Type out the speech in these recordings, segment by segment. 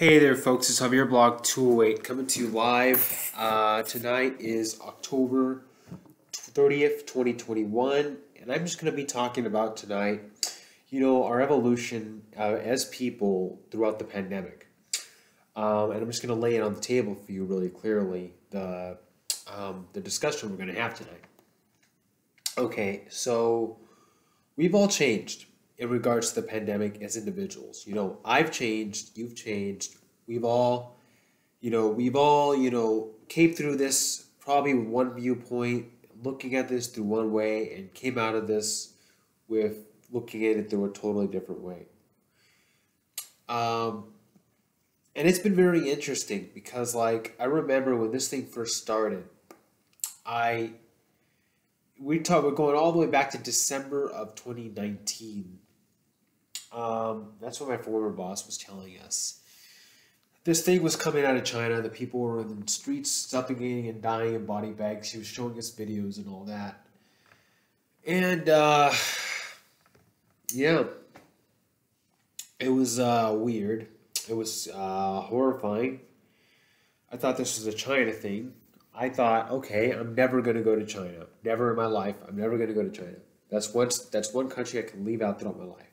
Hey there, folks. It's Javier Blog 208 coming to you live. Tonight is October 30th, 2021, and I'm just going to be talking about tonight, our evolution as people throughout the pandemic. And I'm just going to lay it on the table for you really clearly, the discussion we're going to have tonight. Okay, so we've all changed in regards to the pandemic as individuals. I've changed, you've changed. We've all came through this probably with one viewpoint, looking at this through one way, and came out of this with looking at it through a totally different way. And it's been very interesting because, I remember when this thing first started, we're going all the way back to December of 2019. That's what my former boss was telling us. This thing was coming out of China. The people were in the streets suffocating and dying in body bags. He was showing us videos and all that. And, yeah, it was weird. It was horrifying. I thought this was a China thing. I thought, okay, I'm never going to go to China. Never in my life. I'm never going to go to China. That's one country I can leave out throughout my life.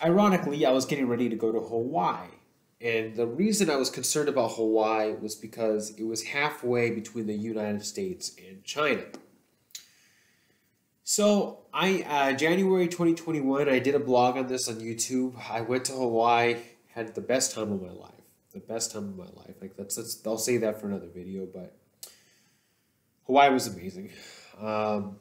Ironically, I was getting ready to go to Hawaii. And the reason I was concerned about Hawaii was because it was halfway between the United States and China. So, January 2021, I did a blog on this on YouTube. I went to Hawaii, had the best time of my life. The best time of my life. I'll say that for another video, but Hawaii was amazing. And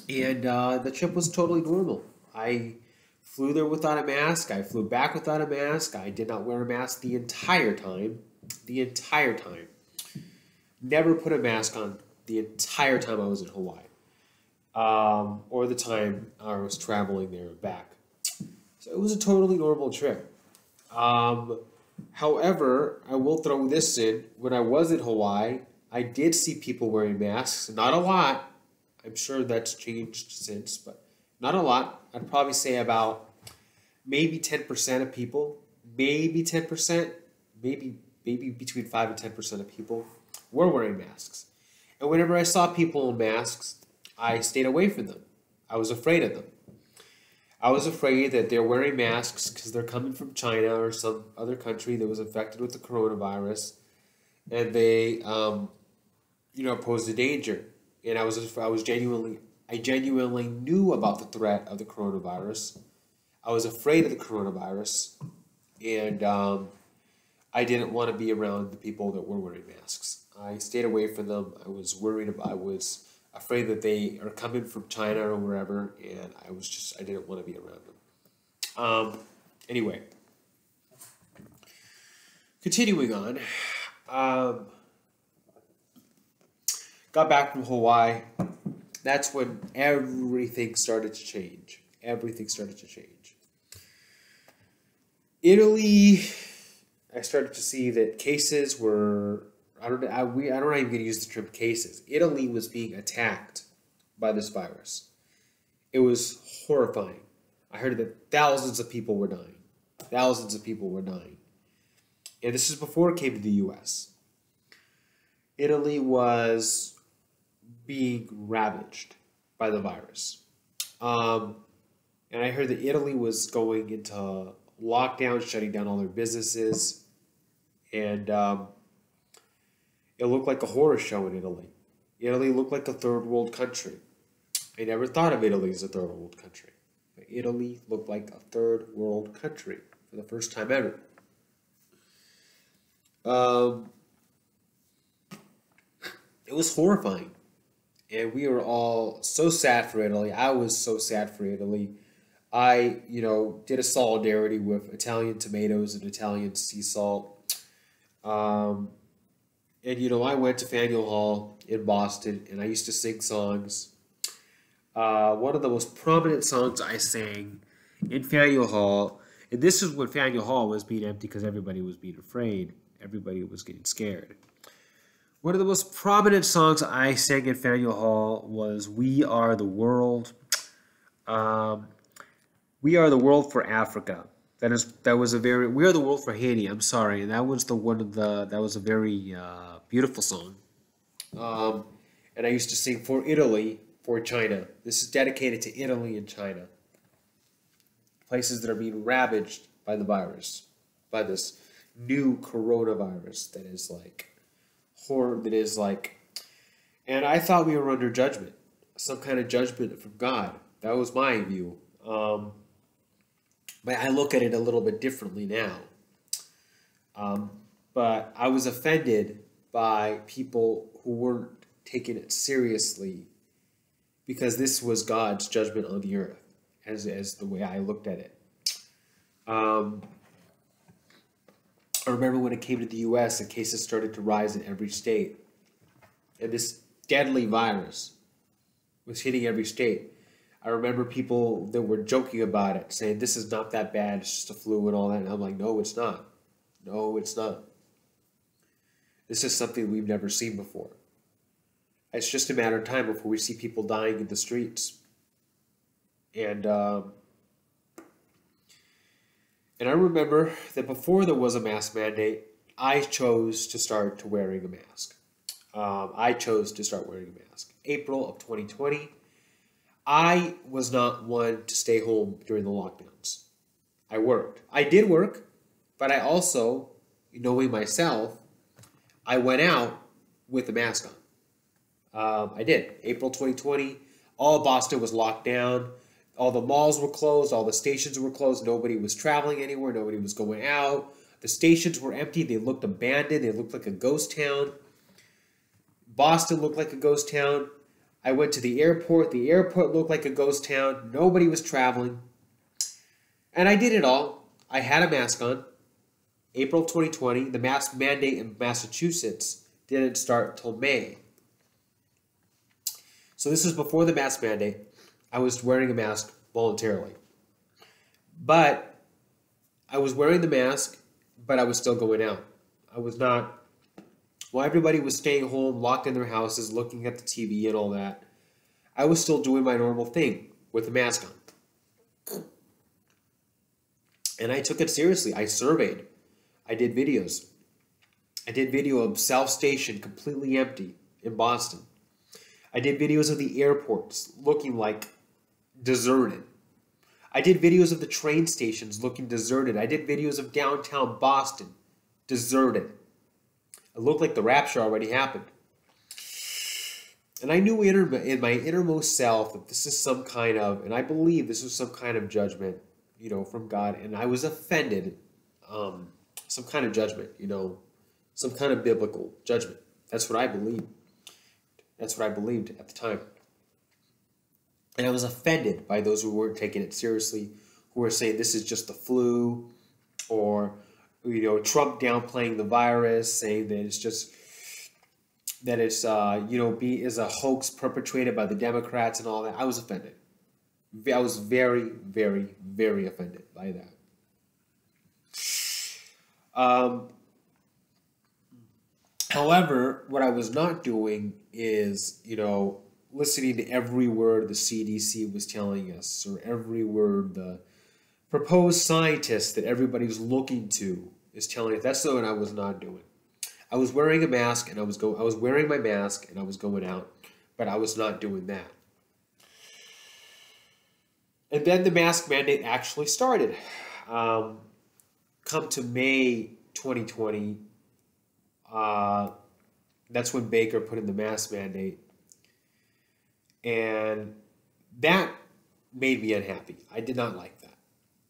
the trip was totally normal. I flew there without a mask. I flew back without a mask. I did not wear a mask the entire time. The entire time. Never put a mask on the entire time I was in Hawaii. Or the time I was traveling there and back. So it was a totally normal trip. However, I will throw this in. When I was in Hawaii, I did see people wearing masks. Not a lot. I'm sure that's changed since, but not a lot. I'd probably say about maybe 10% of people, maybe 10%, maybe between 5 and 10% of people were wearing masks. And whenever I saw people in masks, I stayed away from them. I was afraid of them. I was afraid that they're wearing masks because they're coming from China or some other country that was infected with the coronavirus, and they, posed a danger. And I genuinely knew about the threat of the coronavirus. I was afraid of the coronavirus, and I didn't want to be around the people that were wearing masks. I stayed away from them. I was afraid that they are coming from China or wherever, and I didn't want to be around them. Anyway, continuing on, got back from Hawaii. That's when everything started to change. Everything started to change. Italy, I started to see that cases were, I'm not even going to use the term cases. Italy was being attacked by this virus. It was horrifying. I heard that thousands of people were dying. Thousands of people were dying. And this is before it came to the U.S. Italy was being ravaged by the virus. And I heard that Italy was going into lockdown, shutting down all their businesses. And it looked like a horror show in Italy. Italy looked like a third world country. I never thought of Italy as a third world country. But Italy looked like a third world country for the first time ever. It was horrifying. And we were all so sad for Italy. I was so sad for Italy. I, did a solidarity with Italian tomatoes and Italian sea salt. And, I went to Faneuil Hall in Boston, and I used to sing songs. One of the most prominent songs I sang in Faneuil Hall, and this is when Faneuil Hall was being empty because everybody was being afraid. Everybody was getting scared. One of the most prominent songs I sang in Faneuil Hall was "We Are the World." We are the world for Africa. That was a very "We Are the World" for Haiti. I'm sorry, and that was the one of the that was a very beautiful song. Um, and I used to sing "For Italy, for China." This is dedicated to Italy and China, places that are being ravaged by the virus, by this new coronavirus that is like horror. That is like, and I thought we were under judgment, some kind of judgment from God. That was my view. But I look at it a little bit differently now. Um, but I was offended by people who weren't taking it seriously because this was God's judgment on the earth, as the way I looked at it. Um, I remember when it came to the U.S., the cases started to rise in every state, and this deadly virus was hitting every state. I remember people that were joking about it, saying this is not that bad, it's just a flu and all that. And I'm like, no, it's not. No, it's not. This is something we've never seen before. It's just a matter of time before we see people dying in the streets. And I remember that before there was a mask mandate, I chose to start to wearing a mask. I chose to start wearing a mask. April of 2020. I was not one to stay home during the lockdowns. I worked. I did work, but I also, knowing myself, I went out with a mask on. I did. April 2020, all of Boston was locked down. All the malls were closed. All the stations were closed. Nobody was traveling anywhere. Nobody was going out. The stations were empty. They looked abandoned. They looked like a ghost town. Boston looked like a ghost town. I went to the airport. The airport looked like a ghost town. Nobody was traveling. And I did it all. I had a mask on. April 2020. The mask mandate in Massachusetts didn't start till May. So this was before the mask mandate. I was wearing a mask voluntarily. But I was wearing the mask, but I was still going out. I was not... While everybody was staying home, locked in their houses, looking at the TV and all that, I was still doing my normal thing with the mask on. And I took it seriously. I surveyed. I did videos. I did video of South Station completely empty in Boston. I did videos of the airports looking like deserted. I did videos of the train stations looking deserted. I did videos of downtown Boston deserted. It looked like the rapture already happened. And I knew in my innermost self that this is some kind of, and I believe this was some kind of judgment, from God. And I was offended, some kind of judgment, some kind of biblical judgment. That's what I believed. That's what I believed at the time. And I was offended by those who weren't taking it seriously, who were saying this is just the flu, or Trump downplaying the virus, saying that it's just that it's is a hoax perpetrated by the Democrats and all that. I was offended. I was very, very, very offended by that. However, what I was not doing is, listening to every word the CDC was telling us, or every word the proposed scientists that everybody's looking to is telling us. That's what I was not doing. I was wearing a mask, and I was wearing my mask, and I was going out, but I was not doing that. And then the mask mandate actually started. Come to May 2020, that's when Baker put in the mask mandate. And that made me unhappy. I did not like that.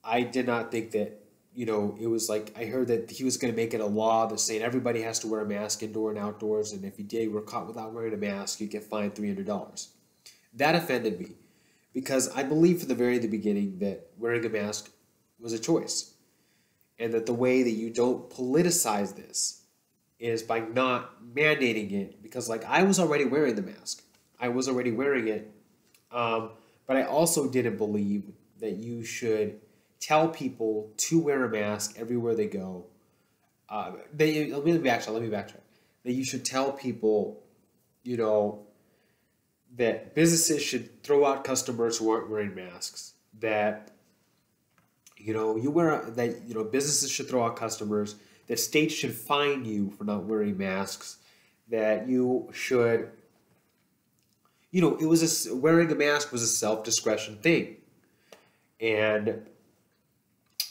I did not think that, it was like, I heard that he was going to make it a law that's saying everybody has to wear a mask indoor and outdoors, and if you were caught without wearing a mask, you get fined $300. That offended me, because I believed from the very beginning that wearing a mask was a choice, and that the way that you don't politicize this is by not mandating it, because I was already wearing the mask. I was already wearing it, but I also didn't believe that you should tell people to wear a mask everywhere they go. Let me backtrack. That you should tell people, that businesses should throw out customers who aren't wearing masks. That You wear that. Businesses should throw out customers. That states should fine you for not wearing masks. That you should. Wearing a mask was a self discretion thing, and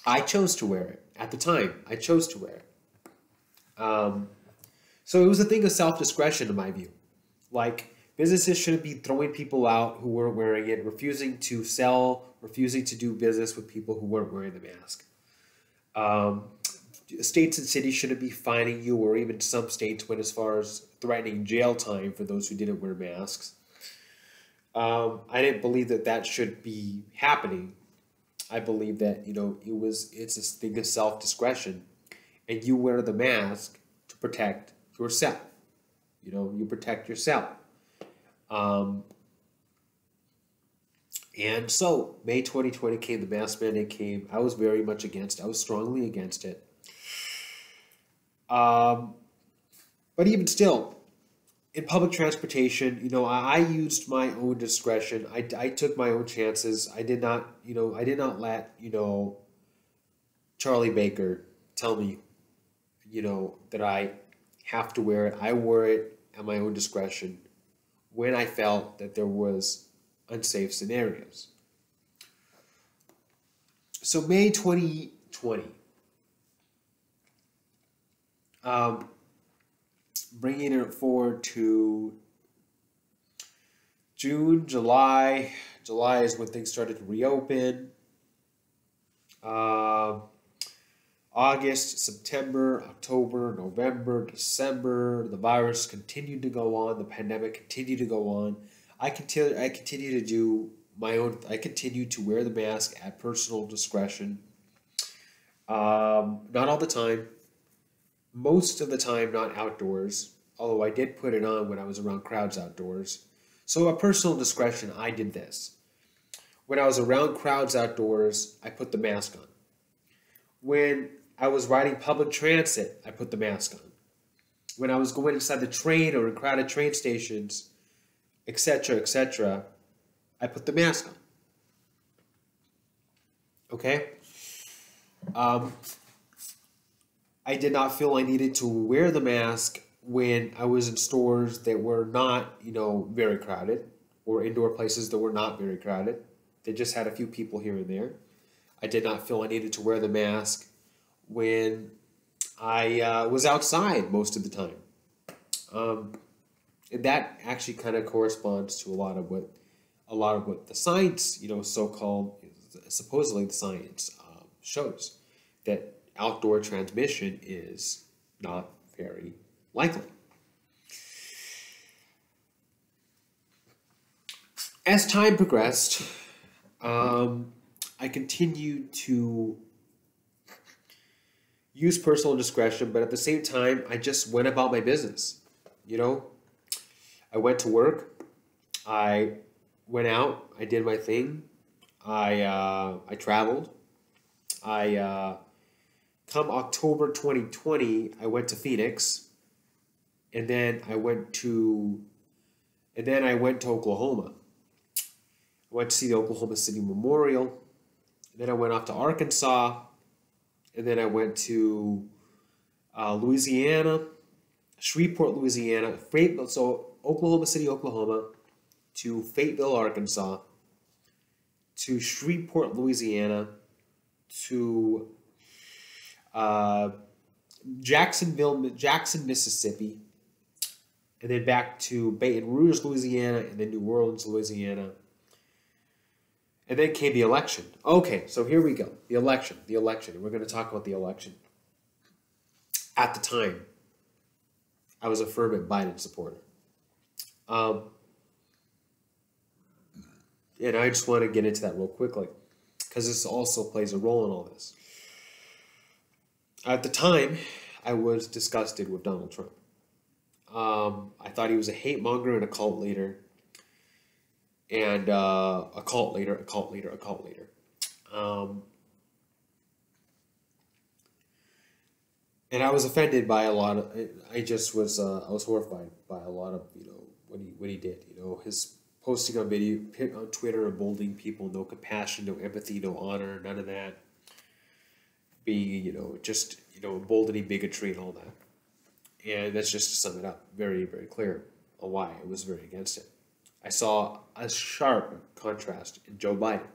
I chose to wear it at the time. I chose to wear it. So it was a thing of self discretion, in my view. Like, businesses shouldn't be throwing people out who weren't wearing it, refusing to sell, refusing to do business with people who weren't wearing the mask. Um, States and cities shouldn't be fining you, or even some states went as far as threatening jail time for those who didn't wear masks. I didn't believe that that should be happening. I believe that it's a thing of self discretion, and you wear the mask to protect yourself. You protect yourself. Um, and so May 2020 came, the mask mandate came. I was very much against it. I was strongly against it. Um, but even still, in public transportation, I used my own discretion. I took my own chances. I did not let, Charlie Baker tell me, that I have to wear it. I wore it at my own discretion when I felt that there was unsafe scenarios. So May 2020, bringing it forward to June, July. July is when things started to reopen. August, September, October, November, December, the virus continued to go on. The pandemic continued to go on. I continue to do my own. I continue to wear the mask at personal discretion. Not all the time. Most of the time, not outdoors. Although I did put it on when I was around crowds outdoors. So at personal discretion, I did this. When I was around crowds outdoors, I put the mask on. When I was riding public transit, I put the mask on. When I was going inside the train or in crowded train stations, etc., I put the mask on. Okay? I did not feel I needed to wear the mask when I was in stores that were not, very crowded, or indoor places that were not very crowded. They just had a few people here and there. I did not feel I needed to wear the mask when I was outside most of the time. And that actually kind of corresponds to a lot of what the science, so-called, supposedly the science shows, that outdoor transmission is not very likely. As time progressed, I continued to use personal discretion, but at the same time, I just went about my business. I went to work. I went out. I did my thing. I traveled. Come October 2020, I went to Phoenix, and then I went to Oklahoma. I went to see the Oklahoma City Memorial, and then I went off to Arkansas, and then I went to Louisiana, Shreveport, Louisiana, Fayetteville, so Oklahoma City, Oklahoma, to Fayetteville, Arkansas, to Shreveport, Louisiana, to Jackson, Mississippi, and then back to Baton Rouge, Louisiana, and then New Orleans, Louisiana. And then came the election. Okay, so here we go. The election. We're going to talk about the election. At the time, I was a fervent Biden supporter. And I just want to get into that real quickly, because this also plays a role in all this. At the time, I was disgusted with Donald Trump. I thought he was a hate monger and a cult leader. And a cult leader. And I was offended by a lot of. I was horrified by a lot of what he did. His posting on Twitter, emboldening people, no compassion, no empathy, no honor, none of that. being, just, emboldening bigotry and all that. And that's just to sum it up, very, very clear on why I was very against it. I saw a sharp contrast in Joe Biden.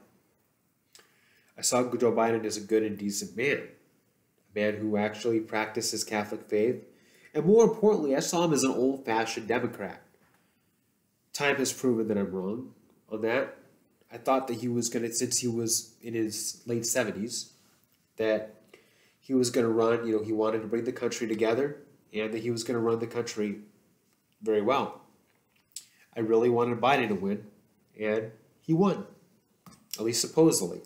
I saw Joe Biden as a good and decent man, a man who actually practices Catholic faith. And more importantly, I saw him as an old-fashioned Democrat. Time has proven that I'm wrong on that. I thought that he was going to, since he was in his late 70s, that he was going to run, he wanted to bring the country together, and that he was going to run the country very well. I really wanted Biden to win, and he won, at least supposedly.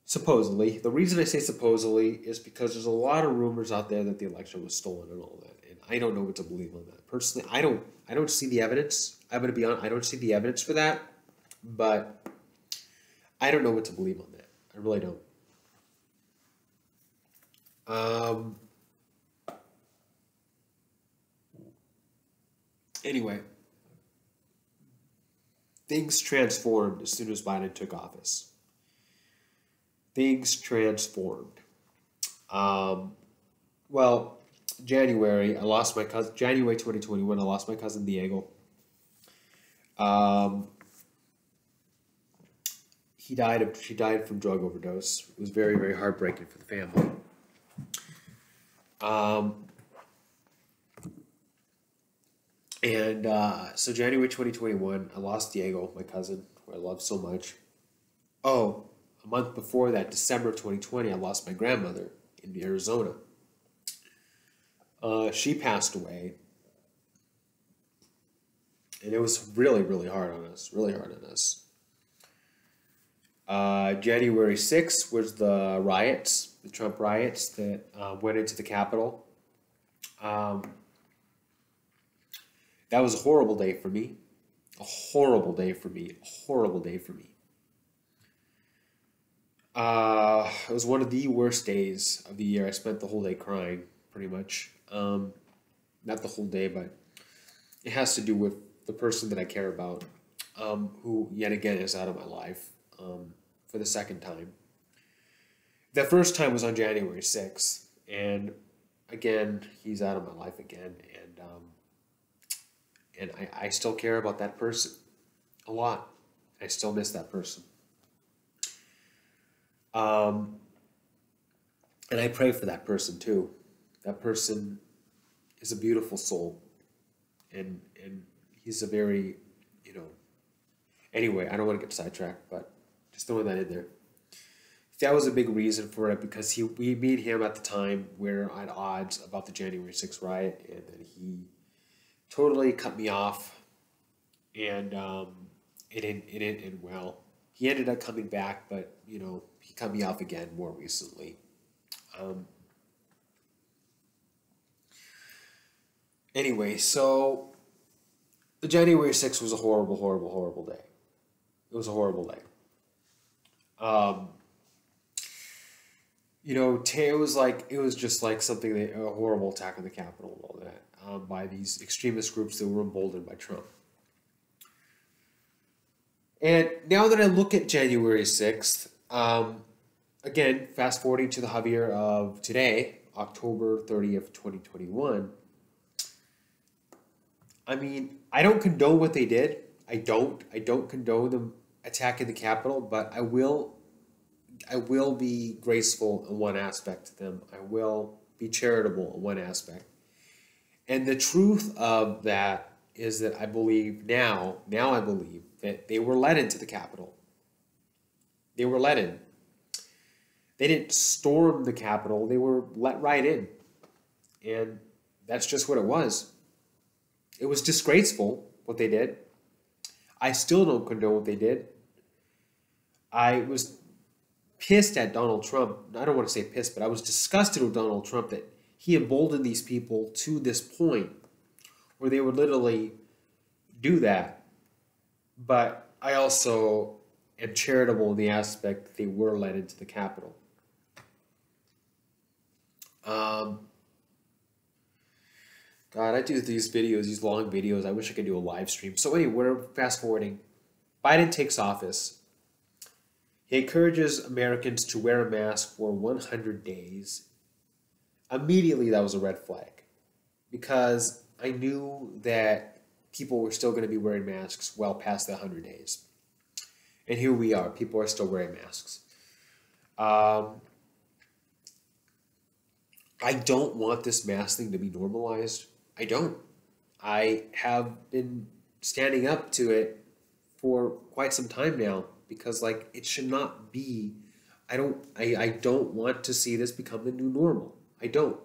Supposedly. The reason I say supposedly is because there's a lot of rumors out there that the election was stolen and all that, and I don't know what to believe on that. Personally, I don't see the evidence. I'm going to be honest, I don't see the evidence for that, but I don't know what to believe on that. I really don't. Anyway, things transformed as soon as Biden took office. Things transformed. Well, January, I lost my cousin. January 2021, I lost my cousin Diego. She died from drug overdose. It was very, very heartbreaking for the family. So January 2021, I lost Diego, my cousin, who I love so much. Oh, a month before that, December 2020, I lost my grandmother in Arizona. She passed away. And it was really, really hard on us. Really hard on us. January 6th was the riots, the Trump riots that went into the Capitol. That was a horrible day for me. A horrible day for me. A horrible day for me. It was one of the worst days of the year. I spent the whole day crying, pretty much. Not the whole day, but it has to do with the person that I care about, who yet again is out of my life for the second time. The first time was on January 6th, and again, he's out of my life again, and I still care about that person a lot. I still miss that person. And I pray for that person too. That person is a beautiful soul, and he's a very, anyway, I don't want to get sidetracked, but just throwing that in there. That was a big reason for it, because me and him at the time were at odds about the January 6th riot, and then he totally cut me off, and it didn't end well. He ended up coming back, but he cut me off again more recently. Anyway, so the January 6th was a horrible, horrible, horrible day. It was a horrible day. It was just like something a horrible attack on the Capitol and all that, by these extremist groups that were emboldened by Trump. And now that I look at January 6th, again, fast forwarding to the Javier of today, October 30th, 2021, I mean, I don't condone what they did. I don't condone them attacking the Capitol, but I will be graceful in one aspect to them. I will be charitable in one aspect. And the truth of that is that I believe now I believe that they were let into the Capitol. They were let in. They didn't storm the Capitol. They were let right in. And that's just what it was. It was disgraceful what they did. I still don't condone what they did. I was pissed at Donald Trump. I don't want to say pissed, but I was disgusted with Donald Trump that he emboldened these people to this point where they would literally do that. But I also am charitable in the aspect that they were let into the Capitol. God, I do these videos, these long videos. I wish I could do a live stream. So anyway, we're fast forwarding. Biden takes office. He encourages Americans to wear a mask for 100 days. Immediately, that was a red flag because I knew that people were still going to be wearing masks well past the 100 days. And here we are. People are still wearing masks. I don't want this mask thing to be normalized. I don't. I have been standing up to it for quite some time now because like it should not be. I don't want to see this become the new normal. I don't.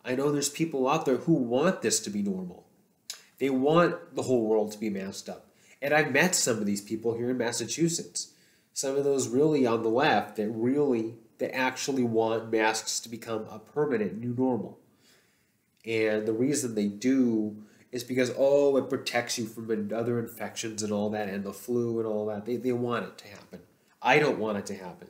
I know there's people out there who want this to be normal. They want the whole world to be masked up. And I've met some of these people here in Massachusetts. Some of those really on the left that actually want masks to become a permanent new normal. And the reason they do is because, oh, it protects you from other infections and all that and the flu and all that. They want it to happen. I don't want it to happen.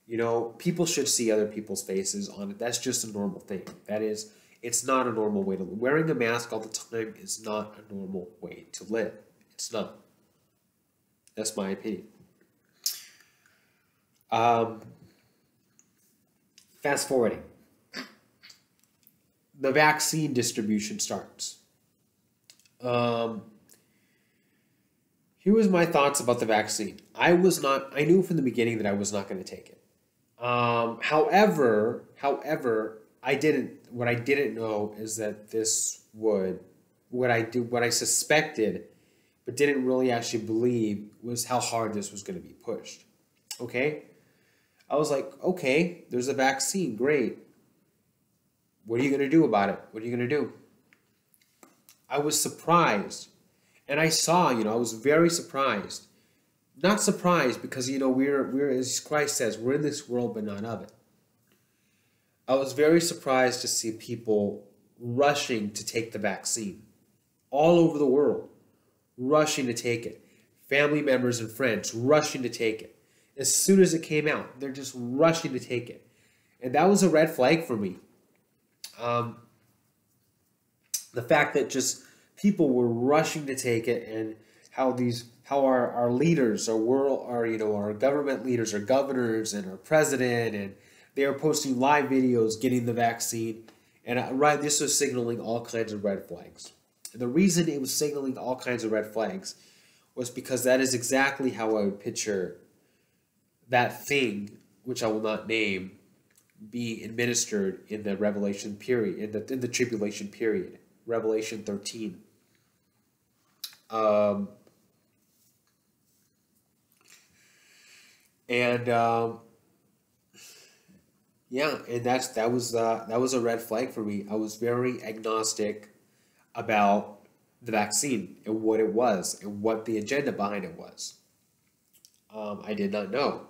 You know, people should see other people's faces on it. That's just a normal thing. That is, it's not a normal way to live. Wearing a mask all the time is not a normal way to live. It's not. That's my opinion. Fast forwarding. The vaccine distribution starts. Here was my thoughts about the vaccine. I knew from the beginning that I was not going to take it. However, what I didn't know is that what I suspected, but didn't really actually believe was how hard this was going to be pushed. Okay? I was like, okay, there's a vaccine, great. What are you going to do about it? What are you going to do? I was surprised. And I was very surprised. Not surprised because, we're, as Christ says, we're in this world but not of it. I was very surprised to see people rushing to take the vaccine. All over the world, rushing to take it. Family members and friends rushing to take it. As soon as it came out, they're just rushing to take it. And that was a red flag for me. The fact that just people were rushing to take it, and how our leaders, our government leaders, our governors and our president, and they are posting live videos getting the vaccine. And this was signaling all kinds of red flags. And the reason it was signaling all kinds of red flags was because that is exactly how I would picture that thing, which I will not name, being administered in the Revelation period, in the tribulation period, Revelation 13. And that was a red flag for me. I was very agnostic about the vaccine and what it was and what the agenda behind it was. I did not know.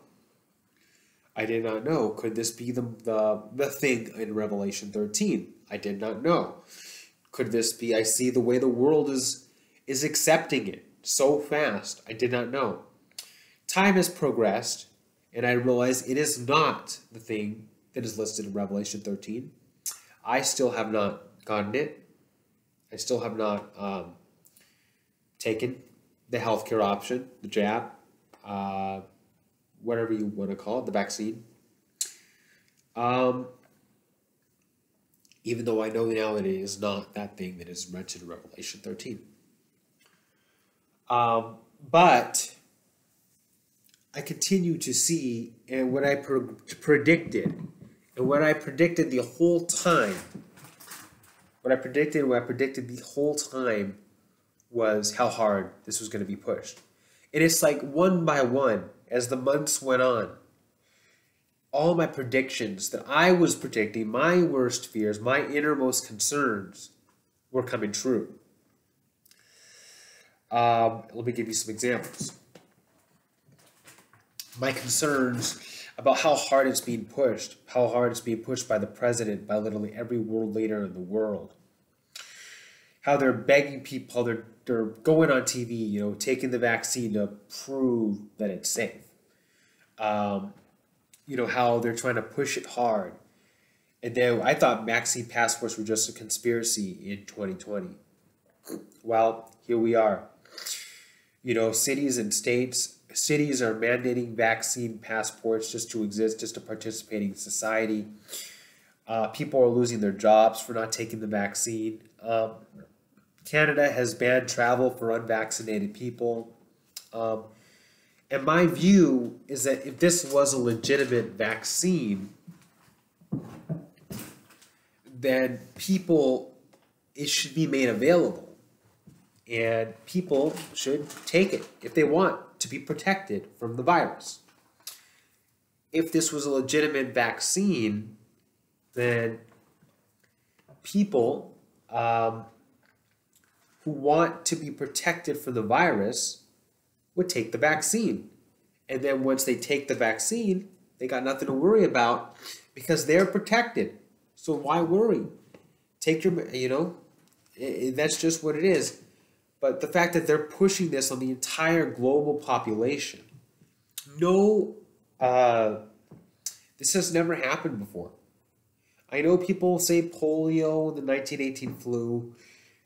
Could this be the thing in Revelation 13? I did not know. Could this be? I see the way the world is accepting it so fast. I did not know. Time has progressed, and I realize it is not the thing that is listed in Revelation 13. I still have not gotten it. I still have not taken the healthcare option, the jab, whatever you want to call it, the vaccine. Even though I know now it is not that thing that is mentioned in Revelation 13. But I continue to see, and what I predicted, and what I predicted the whole time, the whole time was how hard this was going to be pushed. And it's like one by one, as the months went on, all my predictions that I was predicting, my worst fears, my innermost concerns, were coming true. Let me give you some examples. My concerns about how hard it's being pushed by the president, by literally every world leader in the world. How they're begging people, how they're going on TV, taking the vaccine to prove that it's safe. How they're trying to push it hard. And then I thought vaccine passports were just a conspiracy in 2020. Well, here we are. Cities and states, cities are mandating vaccine passports just to exist, just to participate in society. People are losing their jobs for not taking the vaccine. Canada has banned travel for unvaccinated people. Um, and my view is that if this was a legitimate vaccine, then it should be made available. And people should take it if they want to be protected from the virus. If this was a legitimate vaccine, then people who want to be protected from the virus would take the vaccine. And then once they take the vaccine, they got nothing to worry about because they're protected. So why worry? Take your, that's just what it is. But the fact that they're pushing this on the entire global population, this has never happened before. I know people say polio, the 1918 flu.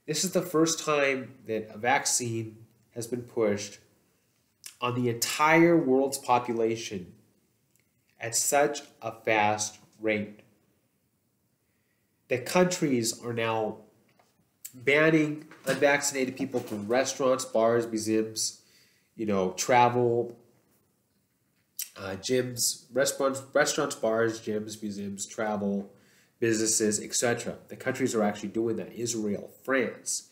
This is the first time that a vaccine has been pushed on the entire world's population at such a fast rate. That countries are now banning unvaccinated people from restaurants, bars, museums, travel, gyms, restaurants, bars, gyms, museums, travel, businesses, etc. The countries are actually doing that. Israel, France,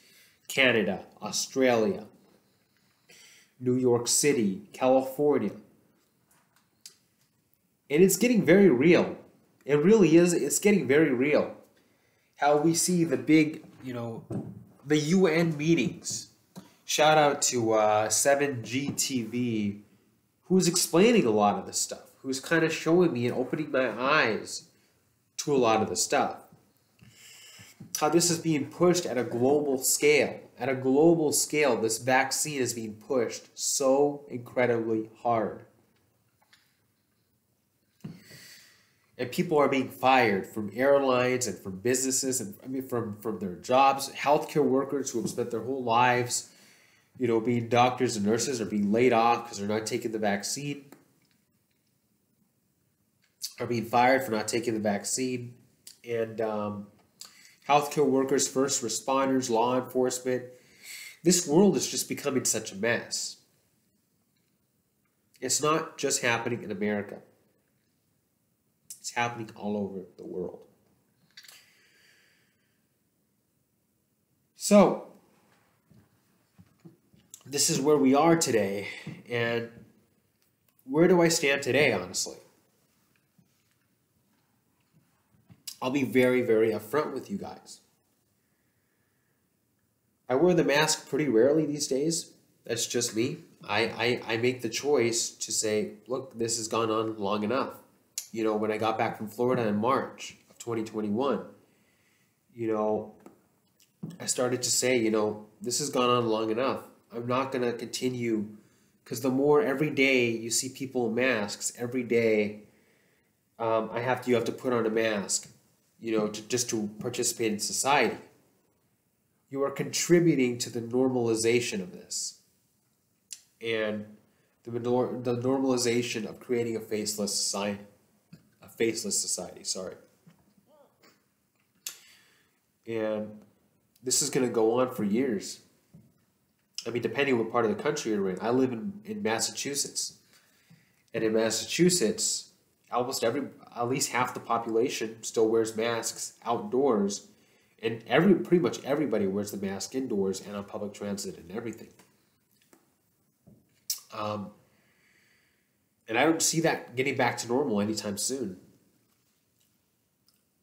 Canada, Australia, New York City, California. And it's getting very real. It really is. It's getting very real. How we see the big, the UN meetings. Shout out to 7GTV, who's explaining a lot of this stuff, who's kind of showing me and opening my eyes to a lot of the stuff. How this is being pushed at a global scale. At a global scale, this vaccine is being pushed so incredibly hard. And people are being fired from airlines and from businesses and from their jobs. Healthcare workers who have spent their whole lives, being doctors and nurses are being laid off because they're not taking the vaccine. Are being fired for not taking the vaccine. And healthcare workers, first responders, law enforcement. This world is just becoming such a mess. It's not just happening in America. It's happening all over the world. So, this is where we are today. And where do I stand today, honestly? I'll be very, very upfront with you guys. I wear the mask pretty rarely these days. That's just me. I make the choice to say, look, this has gone on long enough. When I got back from Florida in March of 2021, I started to say, this has gone on long enough. I'm not going to continue, because the more every day you see people in masks, every day you have to put on a mask, just to participate in society. You are contributing to the normalization of this. And the normalization of creating a faceless society. And this is going to go on for years. I mean, depending on what part of the country you're in. I live in Massachusetts. And in Massachusetts, at least half the population still wears masks outdoors. And pretty much everybody wears the mask indoors and on public transit and everything. And I don't see that getting back to normal anytime soon.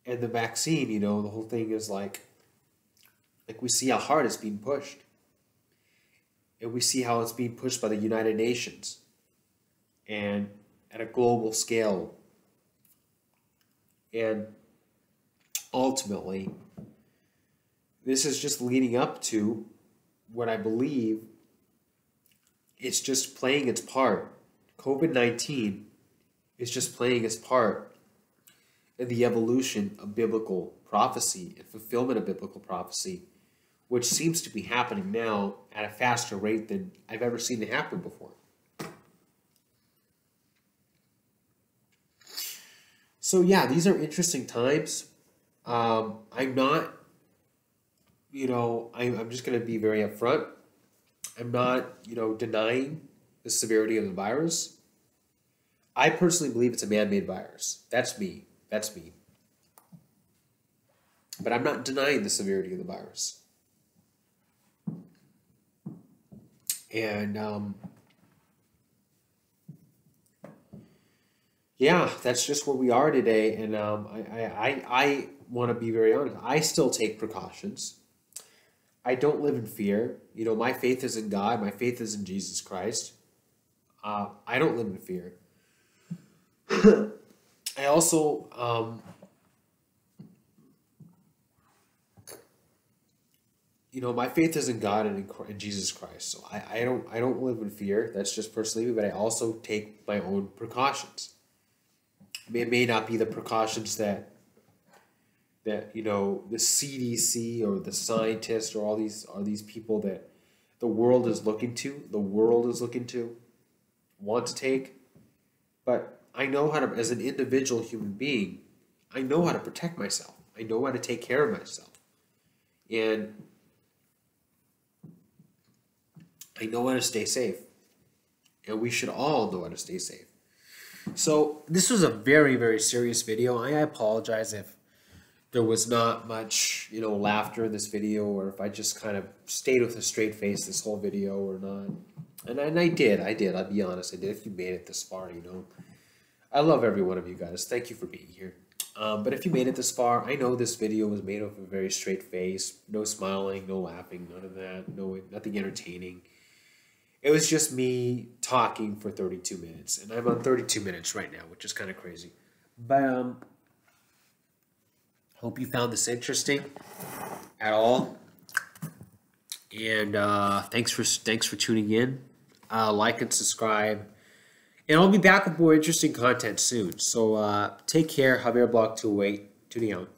And the vaccine, the whole thing is like we see how hard it's being pushed. And we see how it's being pushed by the United Nations. And at a global scale. And ultimately, this is just leading up to what I believe it's just playing its part. COVID-19 is just playing its part in the evolution of biblical prophecy and fulfillment of biblical prophecy, which seems to be happening now at a faster rate than I've ever seen it happen before. So yeah, these are interesting times. I'm not, I'm just going to be very upfront. I'm not, denying the severity of the virus. I personally believe it's a man-made virus. That's me. That's me. But I'm not denying the severity of the virus. And yeah, that's just where we are today. And I want to be very honest. I still take precautions. I don't live in fear. My faith is in God. My faith is in Jesus Christ. I don't live in fear. I also, my faith is in God and in Jesus Christ. So I don't live in fear. That's just personally, but I also take my own precautions. It may not be the precautions that the CDC or the scientists or all these people that the world is looking to want to take, but I know how to, as an individual human being, I know how to protect myself. I know how to take care of myself, and I know how to stay safe, and we should all know how to stay safe. So this was a very, very serious video. I apologize if there was not much, laughter in this video, or if I just kind of stayed with a straight face this whole video or not. And I did. I'll be honest. I did. If you made it this far, I love every one of you guys. Thank you for being here. But if you made it this far, I know this video was made with a very straight face. No smiling, no laughing, none of that. Nothing entertaining. It was just me talking for 32 minutes. And I'm on 32 minutes right now, which is kind of crazy. But hope you found this interesting at all. And thanks for tuning in. Like and subscribe. And I'll be back with more interesting content soon. So take care. Javier Block 208. Tuning out.